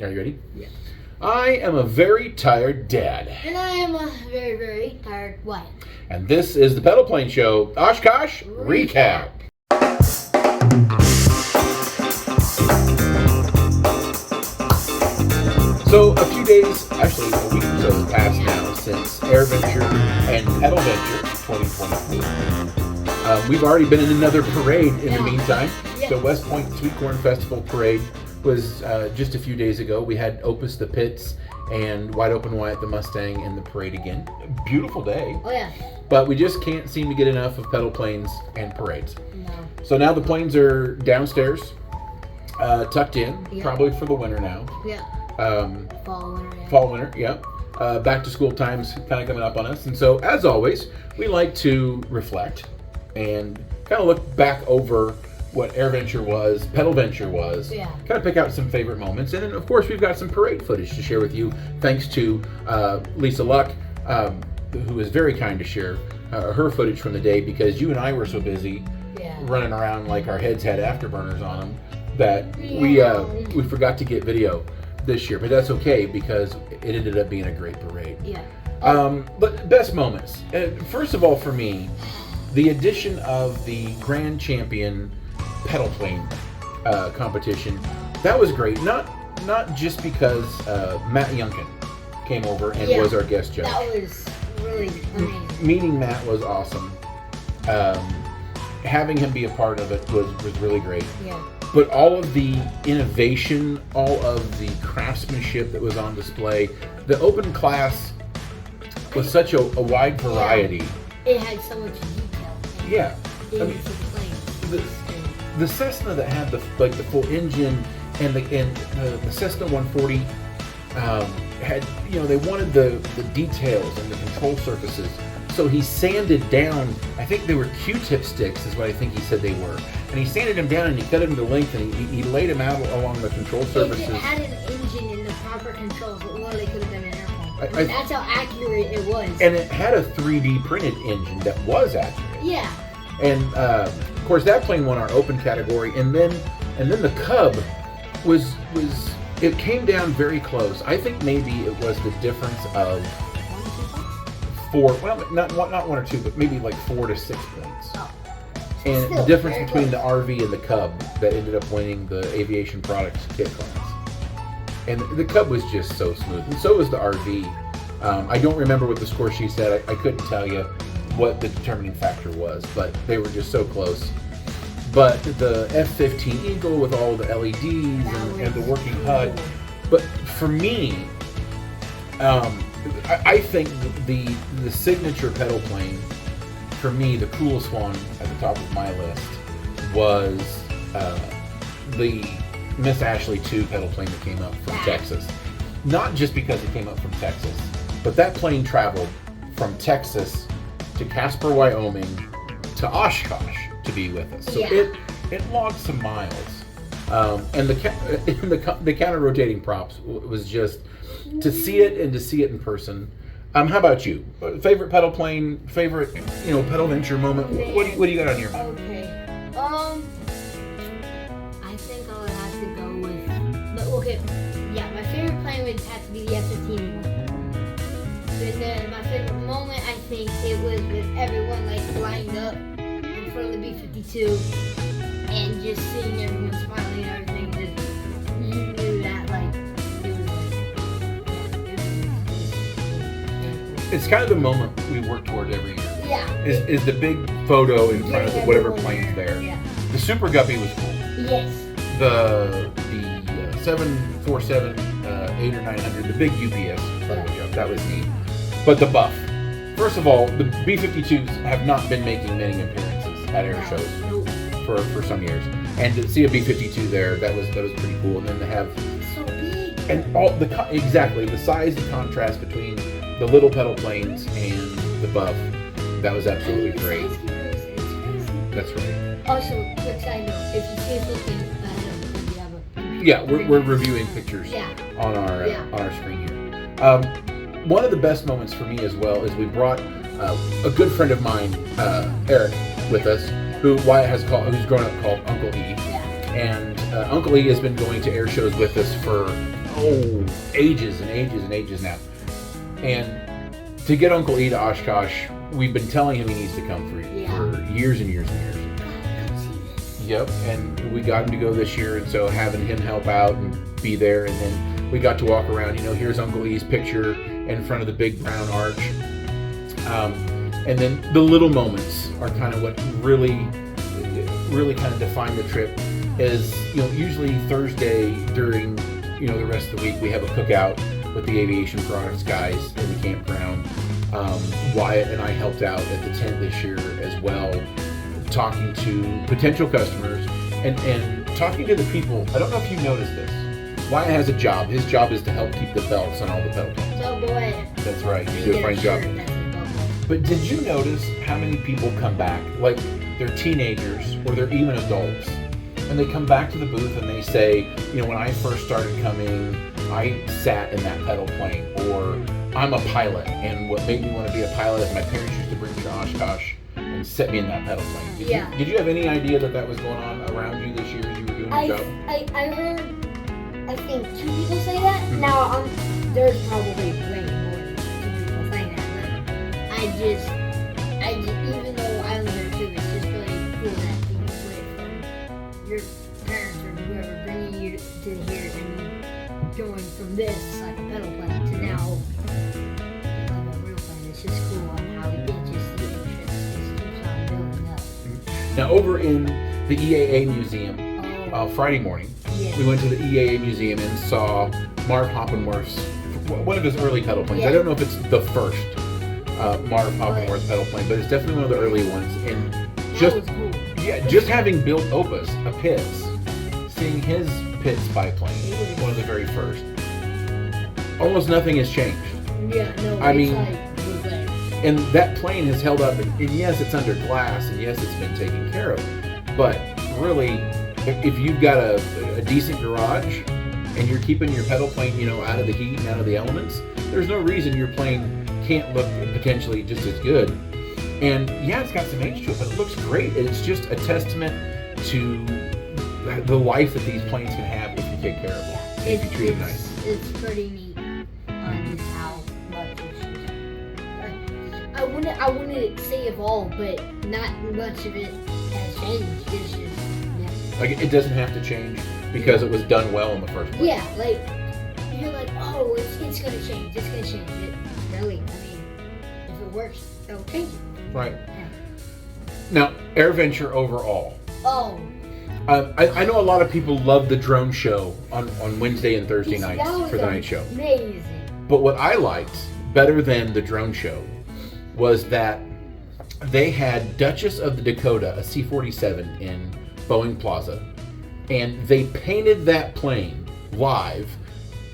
Are you ready? Yeah. I am a very tired dad. And I am a very, very tired wife. And this is the Pedal Plane Show, Oshkosh Recap. So a few days, actually a week or so has passed now since Airventure and Pedalventure 2024. We've already been in another parade in the meantime. Yeah. The West Point Sweet Corn Festival Parade was just a few days ago. We had Opus the Pits and Wide Open Wyatt the Mustang in the parade again. Beautiful day. Oh, yeah. But we just can't seem to get enough of pedal planes and parades. No. So now the planes are downstairs, tucked in, Yeah. probably for the winter now. Yeah. Fall, winter. Yeah. Fall, winter, yeah. Back to school times kind of coming up on us. And so, as always, we like to reflect and kind of look back over what Airventure was, Pedalventure was, Yeah. kind of pick out some favorite moments. And then, of course, we've got some parade footage to share with you, thanks to Lisa Luck, who is very kind to share her footage from the day, because you and I were so busy running around like our heads had afterburners on them that we forgot to get video this year. But that's okay, because it ended up being a great parade. Yeah. But best moments. First of all, for me, the addition of the Grand Champion pedal plane competition, that was great. Not just because Matt Youngkin came over and was our guest judge. That was really amazing. Meeting Matt was awesome. Having him be a part of it was really great. Yeah. But all of the innovation, all of the craftsmanship that was on display, the open class was such a wide variety. It had so much detail. Yeah. I mean, Into the planes. the Cessna that had the full engine and the Cessna 140 had, they wanted the details and the control surfaces. So he sanded down, I think they were Q-tip sticks is what I think he said they were. And he sanded them down and he cut them to length and he laid them out along the control surfaces. It had an engine in the proper controls, but more they could have been an airplane. That's how accurate it was. And it had a 3D printed engine that was accurate. Yeah. And of course that plane won our open category. And then the Cub was it came down very close. I think maybe it was the difference of not one or two, but maybe like 4 to 6 points. Oh. And Still the difference very between close. the RV and the Cub that ended up winning the Aviation Products kit class. And the Cub was just so smooth, and so was the RV. I don't remember what the score sheet said. I couldn't tell you what the determining factor was, but they were just so close. But the F-15 Eagle with all the LEDs and the working HUD. But for me, I think the signature pedal plane, for me, the coolest one at the top of my list was the Miss Ashley 2 pedal plane that came up from Texas. Not just because it came up from Texas, but that plane traveled from Texas to Casper, Wyoming to Oshkosh to be with us. So it logged some miles. And the counter-rotating props was just, to see it and to see it in person. How about you? Favorite pedal plane, favorite, Pedalventure moment? What do you got on your mind? Okay. I think I would have to go with. My favorite plane would have to be the F-15 Eagle. And then my favorite moment, I think it was with everyone lined up in front of the B-52 and just seeing everyone smiling and everything. Just you knew that It's kind of the moment we work toward every year. Yeah. Is the big photo in front of whatever plane's there. Yeah. The Super Guppy was cool. Yes. The 747 8 or 900, the big UPS photo joke, that was neat. But the Buff. First of all, the B-52s have not been making many appearances at air shows for some years. And to see a B-52 there, that was pretty cool. And then to have So big. and the size and contrast between the little pedal planes and the Buff, that was absolutely great. That's right. Also, quick side note, if you see us looking we're reviewing pictures on our screen here. One of the best moments for me as well is we brought a good friend of mine, Eric, with us, who's grown up called Uncle E. And Uncle E has been going to air shows with us for ages and ages and ages now. And to get Uncle E to Oshkosh, we've been telling him he needs to come for years and years and years. Yep, and we got him to go this year, and so having him help out and be there, and then we got to walk around. Here's Uncle E's picture in front of the big brown arch. And then the little moments are kind of what really kind of define the trip. Is usually Thursday during the rest of the week we have a cookout with the aviation products guys in the campground. Wyatt and I helped out at the tent this year as well, talking to potential customers and talking to the people. I don't know if you noticed this. Wyatt has a job. His job is to help keep the belts on all the pedal planes. Oh boy. That's right. You do a fine job. But did you notice how many people come back, like they're teenagers or they're even adults, and they come back to the booth and they say, when I first started coming, I sat in that pedal plane, or I'm a pilot, and what made me want to be a pilot is my parents used to bring me to Oshkosh and set me in that pedal plane. Did you have any idea that was going on around you this year as you were doing your job? I heard, I think 2 people say that. Mm-hmm. Now, there's probably way more than 2 people saying that, but I just, even though I live there too, it's just really cool that you went from your parents or whoever bringing you to here and going from this, like a pedal plane, to now, like a real plane. It's just cool on how it just the interest just keeps on building up. Now, over in the EAA Museum, Friday morning, we went to the EAA Museum and saw Marv Hoppenworth's, one of his early pedal planes. I don't know if it's the first Marv Hoppenworth pedal plane, but it's definitely one of the early ones. And just having built Opus, a Pitts, seeing his Pitts biplane, one of the very first, almost nothing has changed. And that plane has held up, and yes, it's under glass, and yes, it's been taken care of, but really, if you've got a decent garage and you're keeping your pedal plane, out of the heat and out of the elements, there's no reason your plane can't look potentially just as good. And yeah, it's got some age to it, but it looks great. And it's just a testament to the life that these planes can have if you take care of them, if you treat them nice. It's pretty neat on just how much it's just, I wouldn't say evolved, but not much of it has changed. It's just, like, it doesn't have to change because it was done well in the first place. Yeah, like, you're like, oh, it's going to change. It's going to change. It really, if it works, it'll change it. Right. Yeah. Now, AirVenture overall. Oh. I know a lot of people love the drone show on Wednesday and Thursday nights for the night show. Amazing. But what I liked better than the drone show was that they had Duchess of the Dakota, a C-47 in Boeing Plaza, and they painted that plane live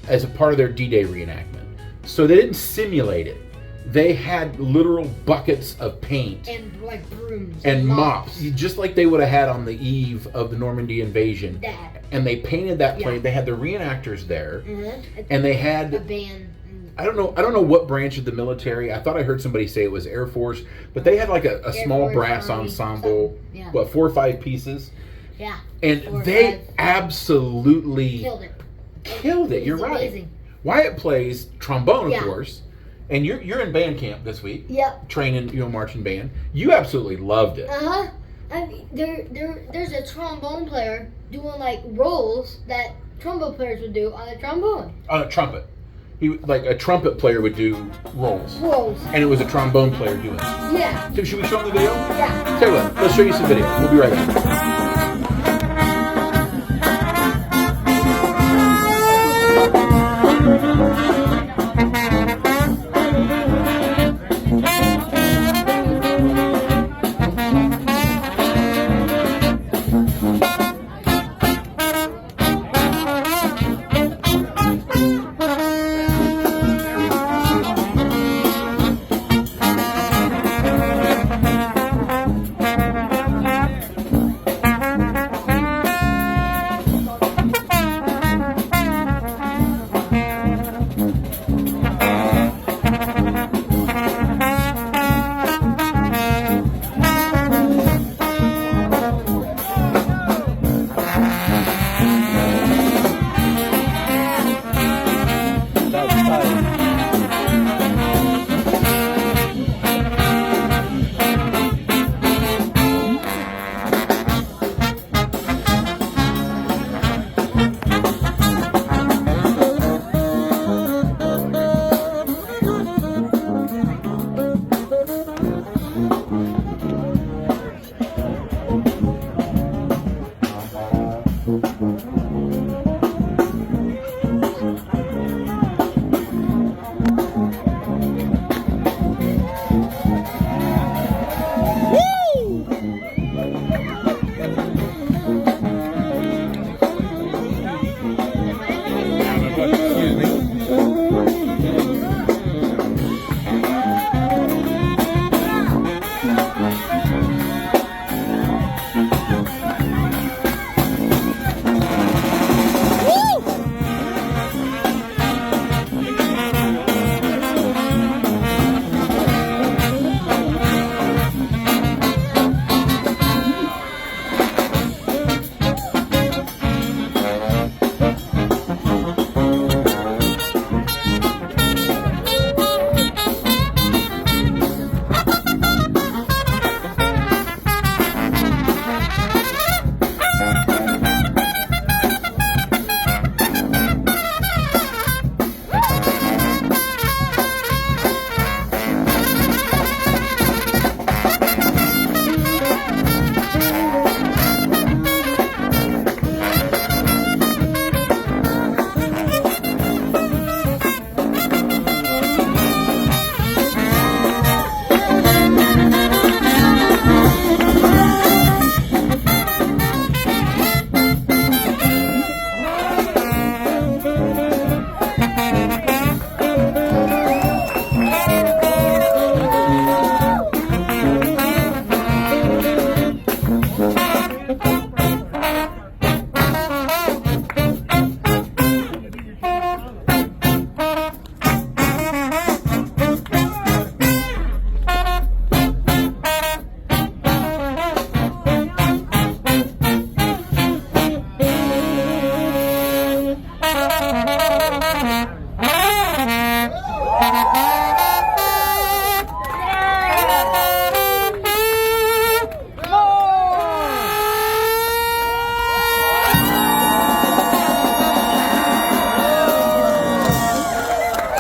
as a part of their D-Day reenactment. So they didn't simulate it. They had literal buckets of paint and like brooms and mops, just like they would have had on the eve of the Normandy invasion. And they painted that plane. They had the reenactors there, and they had a band. I don't know what branch of the military. I thought I heard somebody say it was Air Force, but they had like a small Force, brass Army, ensemble. 4 or 5 pieces. Yeah. And they absolutely killed it. You're amazing. Right. Wyatt plays trombone, of course, and you're in band camp this week. Yep. Training, marching band. You absolutely loved it. I mean, there's a trombone player doing like rolls that trombone players would do on a trombone. On a trumpet. Like a trumpet player would do rolls. And it was a trombone player doing it. Yeah. So should we show them the video? Yeah. Tell you what, let's show you some video. We'll be right back.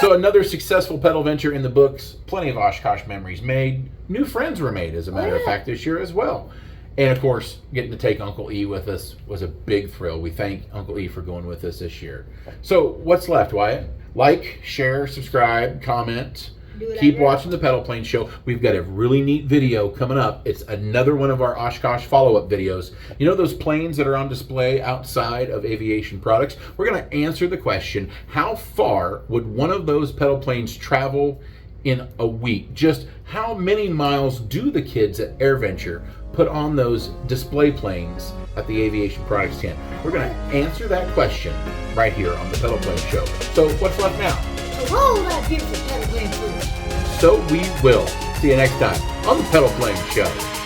So another successful pedal venture in the books. Plenty of Oshkosh memories made. New friends were made, as a matter of fact, this year as well. And of course, getting to take Uncle E with us was a big thrill. We thank Uncle E for going with us this year. So what's left, Wyatt? Like, share, subscribe, comment. Keep watching the Pedal Plane Show. We've got a really neat video coming up. It's another one of our Oshkosh follow-up videos. You know those planes that are on display outside of Aviation Products? We're going to answer the question, how far would one of those pedal planes travel in a week? Just how many miles do the kids at AirVenture put on those display planes at the Aviation Products tent? We're going to answer that question right here on the Pedal Plane Show. So what's left now? Roll that beautiful pedal plane through. So we will. See you next time on the Pedal Plane Show.